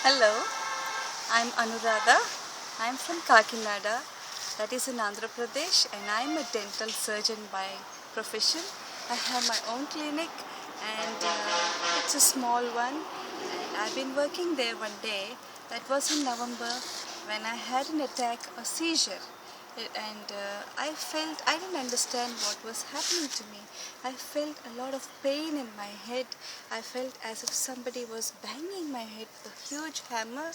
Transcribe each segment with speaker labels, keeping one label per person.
Speaker 1: Hello, I'm Anuratha. I'm from Kakinada, that is in Andhra Pradesh, and I'm a dental surgeon by profession. I have my own clinic, and it's a small one. And I've been working there one day. That was in November when I had an attack, a seizure. And I didn't understand what was happening to me. I felt a lot of pain in my head. I felt as if somebody was banging my head with a huge hammer,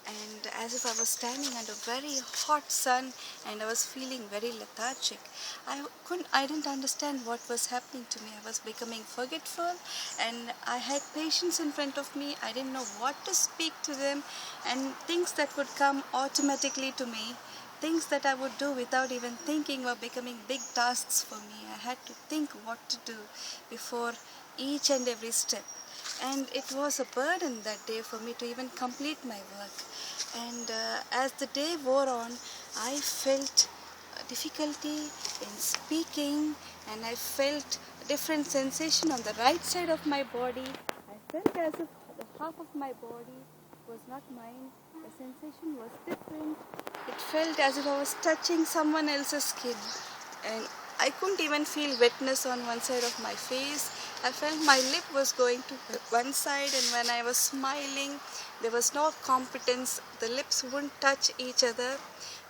Speaker 1: and as if I was standing under very hot sun, and I was feeling very lethargic. I didn't understand what was happening to me. I was becoming forgetful, and I had patients in front of me. I didn't know what to speak to them, and things that would come automatically to me, things that I would do without even thinking, were becoming big tasks for me. I had to think what to do before each and every step. And it was a burden that day for me to even complete my work. And as the day wore on, I felt difficulty in speaking, and I felt a different sensation on the right side of my body. I felt as if the half of my body was not mine. The sensation was different. It felt as if I was touching someone else's skin, and I couldn't even feel wetness on one side of my face. I felt my lip was going to one side, and when I was smiling, there was no competence. The lips wouldn't touch each other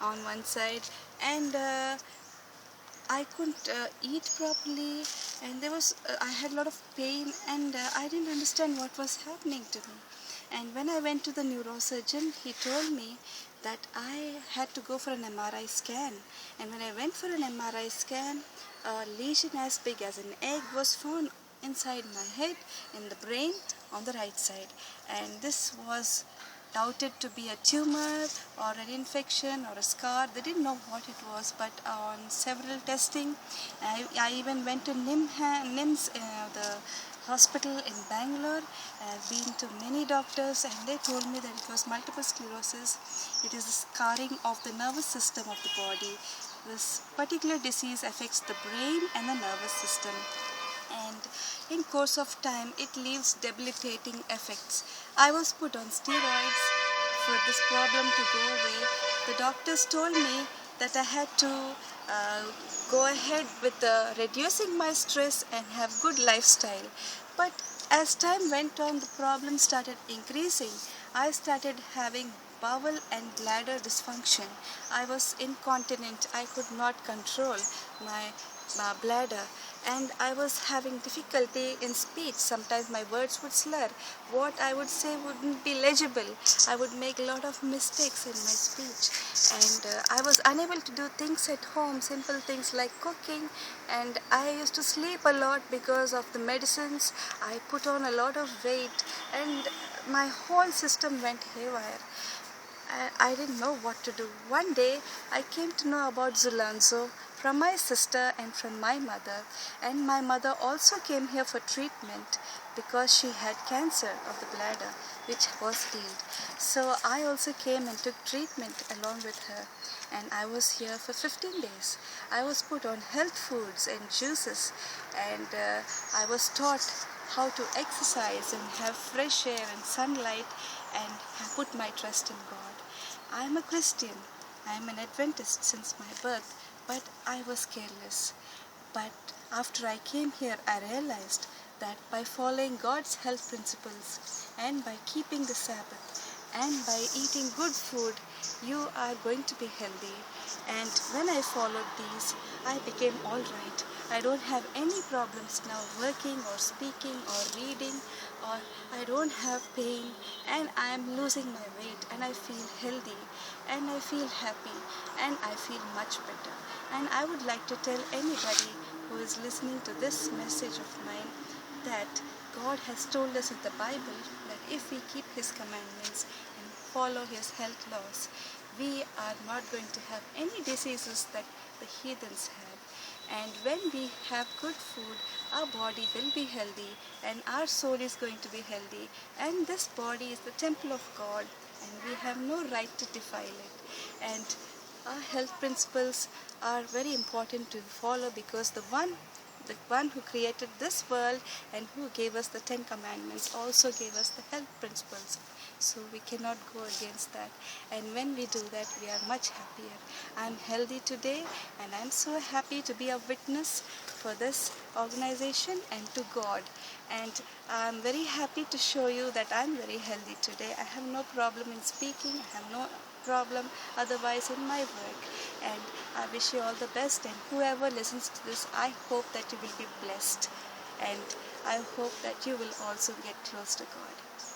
Speaker 1: on one side, and I couldn't eat properly, and I had a lot of pain, and I didn't understand what was happening to me. And when I went to the neurosurgeon, he told me that I had to go for an MRI scan. And when I went for an MRI scan, a lesion as big as an egg was found inside my head, in the brain, on the right side. And this was doubted to be a tumor or an infection or a scar. They didn't know what it was, but on several testing, I even went to NIMS, the hospital in Bangalore. I've been to many doctors, and they told me that it was multiple sclerosis. It is the scarring of the nervous system of the body. This particular disease affects the brain and the nervous system, and in course of time it leaves debilitating effects. I was put on steroids for this problem to go away. The doctors told me that I had to uh, go ahead with reducing my stress and have good lifestyle. But as time went on, the problem started increasing. I started having bowel and bladder dysfunction. I was incontinent. I could not control my bladder, and I was having difficulty in speech. Sometimes my words would slur. What I would say wouldn't be legible. I would make a lot of mistakes in my speech, and I was unable to do things at home, simple things like cooking, and I used to sleep a lot because of the medicines. I put on a lot of weight, and my whole system went haywire. I didn't know what to do. One day I came to know about Xulon from my sister and from my mother, and my mother also came here for treatment because she had cancer of the bladder, which was healed. So I also came and took treatment along with her, and I was here for 15 days. I was put on health foods and juices, and I was taught how to exercise and have fresh air and sunlight, and have put my trust in God. I am a Christian. I am an Adventist since my birth, but I was careless. But after I came here, I realized that by following God's health principles, and by keeping the Sabbath, and by eating good food, you are going to be healthy. And when I followed these, I became all right. I don't have any problems now working or speaking or reading, or I don't have pain, and I am losing my weight, and I feel healthy, and I feel happy, and I feel much better. And I would like to tell anybody who is listening to this message of mine that God has told us in the Bible that if we keep His commandments and follow His health laws, we are not going to have any diseases that the heathens have. And when we have good food, our body will be healthy, and our soul is going to be healthy, and this body is the temple of God, and we have no right to defile it. And our health principles are very important to follow, because the one who created this world and who gave us the 10 commandments also gave us the health principles. so we cannot go against that. And when we do that, we are much happier. I'm healthy today, and I'm so happy to be a witness for this organization and to God. And I'm very happy to show you that I'm very healthy today. I have no problem in speaking. I have no problem otherwise in my work. And I wish you all the best, and whoever listens to this, I hope that you will be blessed, and I hope that you will also get close to God.